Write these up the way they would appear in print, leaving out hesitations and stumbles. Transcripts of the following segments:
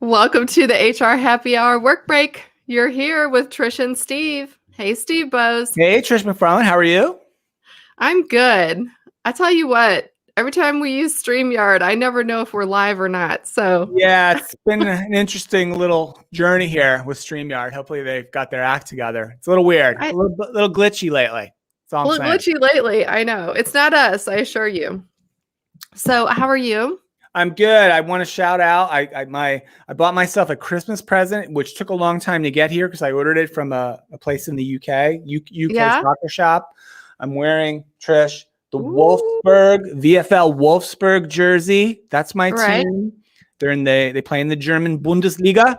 Welcome to the HR Happy Hour Work Break. You're here with Trish and Steve. Hey, Steve Bose. Hey, Trish McFarlane, how are you? I'm good. I tell you what, every time we use StreamYard, I never know if we're live or not. So, Yeah, it's been an interesting little journey here with StreamYard. Hopefully they've got their act together. It's a little weird, I, a little glitchy lately. That's all a I'm little saying. glitchy lately. I know. It's not us, I assure you. So, how are you? I'm good. I want to shout out. I bought myself a Christmas present, which took a long time to get here because I ordered it from a place in the UK Yeah. soccer shop. I'm wearing, Trish, the Ooh. Wolfsburg VFL Wolfsburg jersey. That's my Right. team. They play in the German Bundesliga.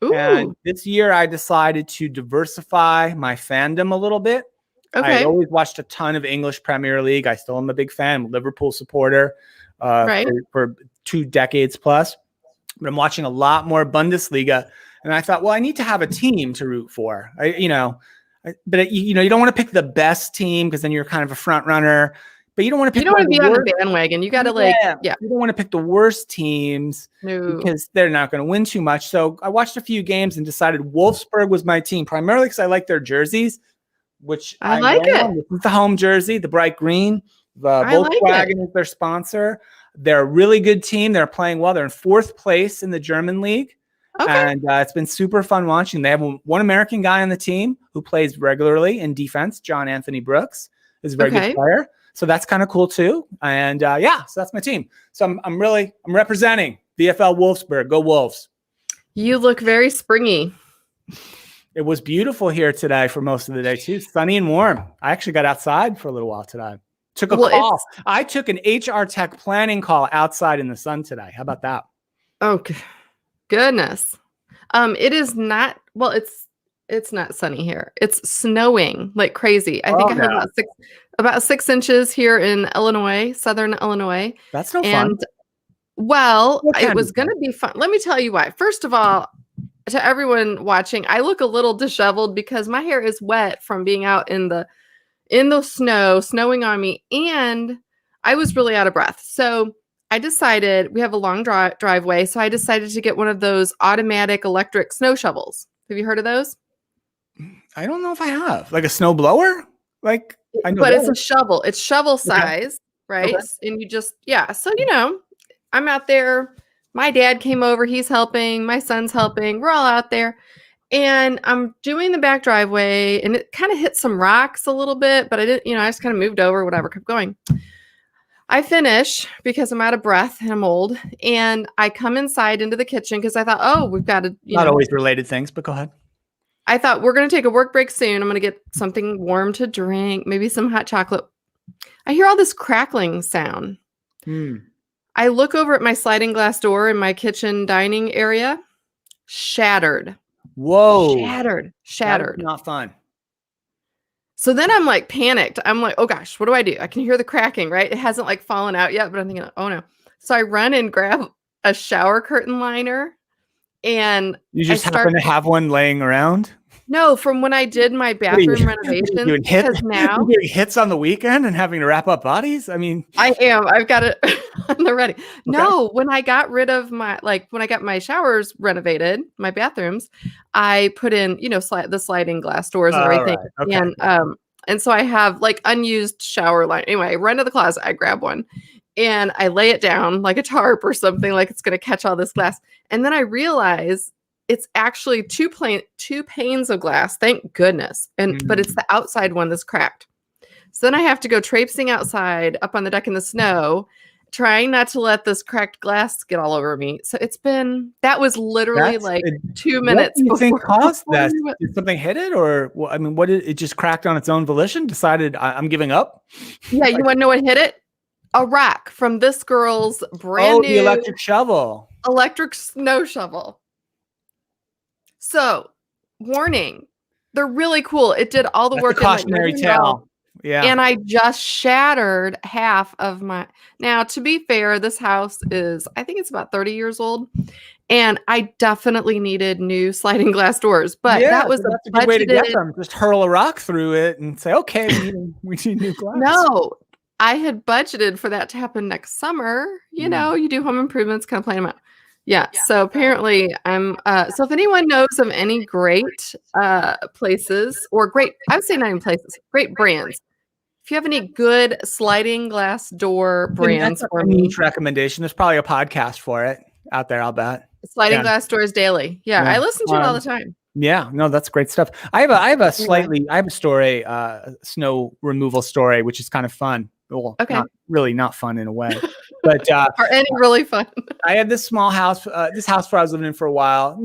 And Ooh. this year I decided to diversify my fandom a little bit. I Okay. always watched a ton of English Premier League. I still am a big fan. I'm a Liverpool supporter Right. for 2 decades plus. But I'm watching a lot more Bundesliga. And I thought, well, I need to have a team to root for. You don't want to pick the best team because then you're kind of a front runner. But you don't want to You pick don't one want of to the be on worst. the bandwagon. You got to Yeah. You don't want to pick the worst teams no. because they're not going to win too much. So I watched a few games and decided Wolfsburg was my team, primarily because I like their jerseys, which I I'm like it. wearing. This is the home jersey, the bright green. The I like it. Volkswagen is their sponsor. They're a really good team. They're playing well. They're in 4th place in the German league. Okay. And it's been super fun watching. They have one American guy on the team who plays regularly in defense. John Anthony Brooks is a very good player. So that's kind of cool too. And so that's my team. So I'm representing VFL Wolfsburg. Go Wolves. You look very springy. It was beautiful here today for most of the day too. Sunny and warm. I actually got outside for a little while today. Took a call. I took an HR tech planning call outside in the sun today. How about that? Oh, goodness. It is not, well, it's not sunny here. It's snowing like crazy. I think I have about 6 inches here in Illinois, southern Illinois. That's no fun. Well, it was going to be fun. Let me tell you why. First of all, to everyone watching, I look a little disheveled because my hair is wet from being out in the snow, snowing on me, and I was really out of breath. So I decided, we have a long driveway, so I decided to get one of those automatic electric snow shovels. Have you heard of those? I don't know if I have. Like a snow blower? Like, I know, but it's a shovel. It's shovel size, right? Okay. And you just, so, I'm out there. My dad came over. He's helping. My son's helping. We're all out there. And I'm doing the back driveway, and it kind of hit some rocks a little bit, but I didn't, I just kind of moved over, whatever, kept going. I finish because I'm out of breath and I'm old. And I come inside into the kitchen because I thought, oh, we've got to, Not always related things, but go ahead. I thought we're going to take a work break soon. I'm going to get something warm to drink, maybe some hot chocolate. I hear all this crackling sound. I look over at my sliding glass door in my kitchen dining area. Shattered. Whoa. Shattered. That's not fun. So then I'm like panicked. I'm like, oh gosh, what do I do? I can hear the cracking, right? It hasn't like fallen out yet, but I'm thinking, oh no. So I run and grab a shower curtain liner, and you just happen to have one laying around? No, from when I did my bathroom renovation. Because now you're doing hits on the weekend and having to wrap up bodies. I mean, I am. I've got it on the ready. Okay. No, when I got rid of when I got my showers renovated, my bathrooms, I put in, the sliding glass doors and everything. Right. Okay. And so I have like unused shower line. Anyway, I run to the closet, I grab one, and I lay it down like a tarp or something, like it's going to catch all this glass. And then I realize it's actually two panes of glass, thank goodness. But it's the outside one that's cracked. So then I have to go traipsing outside up on the deck in the snow, trying not to let this cracked glass get all over me. So that was literally 2 minutes. What do you think caused that? Did something hit it, or what did it just cracked on its own volition? Decided I'm giving up? Yeah, you want to know what hit it? A rock from this girl's brand new the electric shovel. Electric snow shovel. So, warning, they're really cool. It did all the work. A cautionary tale. Yeah. And I just shattered half of my. Now, to be fair, this house is, I think it's about 30 years old. And I definitely needed new sliding glass doors. But that was a good way to get them. Just hurl a rock through it and say, okay, we need new glass. No, I had budgeted for that to happen next summer. You know, you do home improvements, kind of plan them out. Yeah. So apparently I'm so if anyone knows of any great places or great, I would say not even places, great brands. If you have any good sliding glass door brands That's for a me. niche recommendation. There's probably a podcast for it out there, I'll bet. Sliding Glass Doors Daily. Yeah, I listen to it all the time. Yeah, no, that's great stuff. I have a story, snow removal story, which is kind of fun. Well, not fun in a way, but are any really fun? I had this small house, this house where I was living in for a while.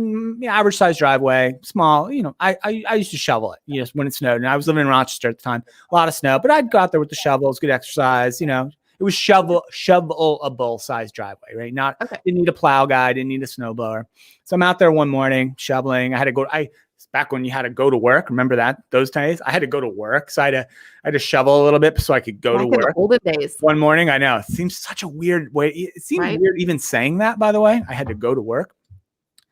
Average size driveway, small. I used to shovel it, when it snowed, and I was living in Rochester at the time. A lot of snow, but I'd go out there with the shovel. It was good exercise. It was shovelable size driveway, right? Didn't need a plow guy, didn't need a snowblower. So I'm out there one morning shoveling. Back when you had to go to work. Remember that? Those days I had to go to work. So I had to shovel a little bit so I could go to work. Olden days. One morning, I know it seems such a weird way. It seems weird even saying that, by the way. I had to go to work.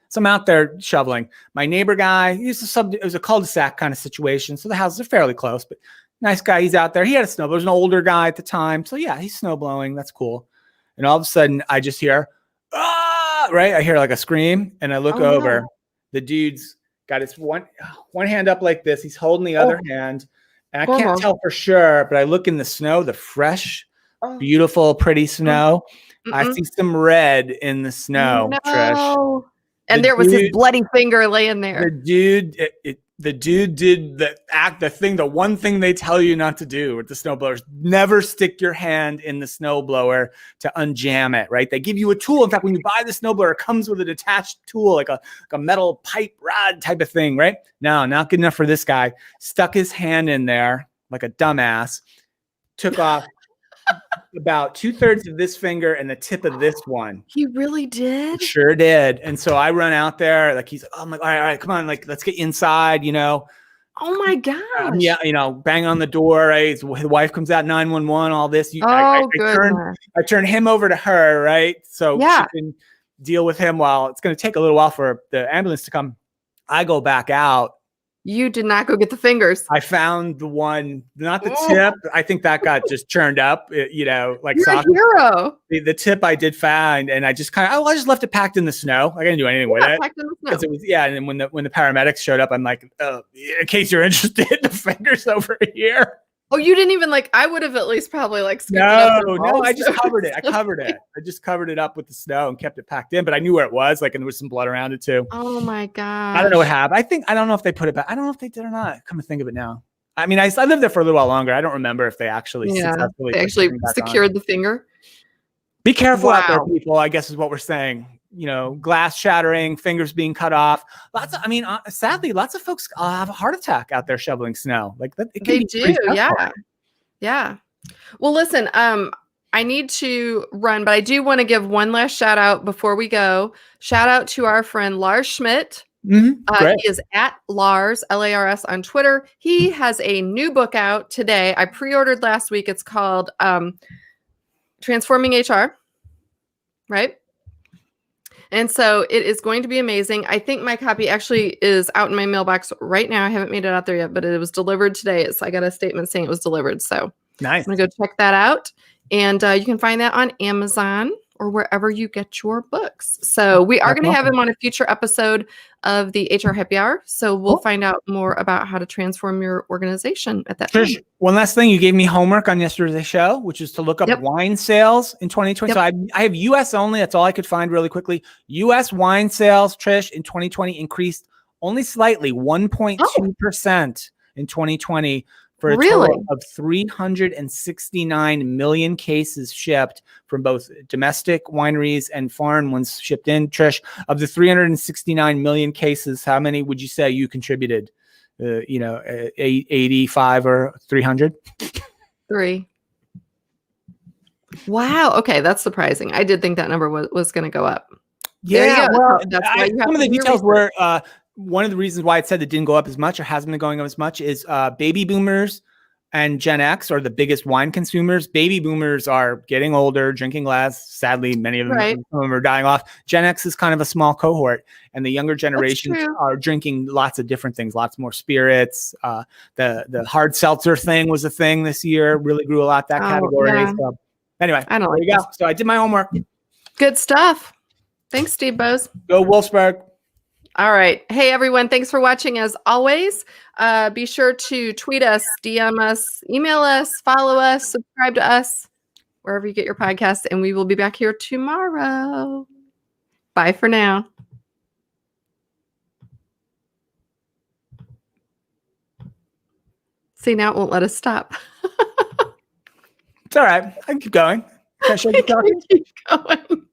So I'm out there shoveling. My neighbor guy, it was a cul-de-sac kind of situation. So the houses are fairly close, but nice guy. He's out there. He had a snowblower. He was an older guy at the time. So yeah, he's snow blowing. That's cool. And all of a sudden I just hear, right? I hear like a scream and I look over. No. The dude's got his one hand up like this. He's holding the other hand. And I can't tell for sure, but I look in the snow, the fresh, beautiful, pretty snow. I see some red in the snow, Trish. And there was his bloody finger laying there. The dude did the one thing they tell you not to do with the snowblowers. Never stick your hand in the snowblower to unjam it, right? They give you a tool. In fact, when you buy the snowblower, it comes with a detached tool, like a metal pipe rod type of thing, right? No, not good enough for this guy. Stuck his hand in there like a dumbass, took off about 2/3 of this finger and the tip of this one. He really did? Sure did. And so I run out there, like he's like, oh my, all right, come on, like let's get inside, Oh my gosh. Yeah, bang on the door, right? His wife comes out, 911, all this. I turn him over to her, right? So she can deal with him while it's going to take a little while for the ambulance to come. I go back out. You did not go get the fingers. I found the one, not the tip. I think that got just churned up, like You're a hero. The tip I did find, and I just I just left it packed in the snow. I didn't do anything with it. Packed in the snow. It was, and then when the paramedics showed up, I'm like, in case you're interested, the finger's over here. Oh, you didn't even I would have at least probably no, I just covered it. I just covered it up with the snow and kept it packed in, but I knew where it was, and there was some blood around it too. Oh my God. I don't know what happened. I don't know if they put it back. I don't know if they did or not. Come to think of it now. I mean, I lived there for a little while longer. I don't remember if they actually secured the finger. Be careful out there, people, I guess is what we're saying. Glass shattering, fingers being cut off. Sadly, lots of folks have a heart attack out there shoveling snow. Like that, they do, yeah. Well, listen, I need to run, but I do want to give one last shout out before we go. Shout out to our friend Lars Schmidt. Mm-hmm. He is at Lars, Lars on Twitter. He has a new book out today. I pre-ordered last week. It's called Transforming HR, right? And so it is going to be amazing. I think my copy actually is out in my mailbox right now. I haven't made it out there yet, but it was delivered today. So I got a statement saying it was delivered. So nice. I'm going to go check that out. And you can find that on Amazon or wherever you get your books. So we are going to have him on a future episode of the HR Happy Hour. So we'll find out more about how to transform your organization at that time. One last thing, you gave me homework on yesterday's show, which is to look up wine sales in 2020. So I have U.S. only. That's all I could find really quickly. U.S. wine sales, Trish, in 2020 increased only slightly, 1.2% in 2020. For a total of 369 million cases shipped from both domestic wineries and foreign ones shipped in. Trish, of the 369 million cases, how many would you say you contributed? 85 or 300? 3. Wow. Okay, that's surprising. I did think that number was going to go up. Yeah. Well, some of the details were. One of the reasons why it said it didn't go up as much or hasn't been going up as much is baby boomers and Gen X are the biggest wine consumers. Baby boomers are getting older, drinking less. Sadly, many of them, some of them are dying off. Gen X is kind of a small cohort, and the younger generations are drinking lots of different things, lots more spirits. The hard seltzer thing was a thing this year, really grew a lot, that category. Yeah. So anyway, there you go. So I did my homework. Good stuff. Thanks, Steve Bose. Go Wolfsburg. All right. Hey, everyone. Thanks for watching as always. Be sure to tweet us, DM us, email us, follow us, subscribe to us, wherever you get your podcast. And we will be back here tomorrow. Bye for now. See, now it won't let us stop. It's all right. I can keep going. Can I show you talking? Keep going.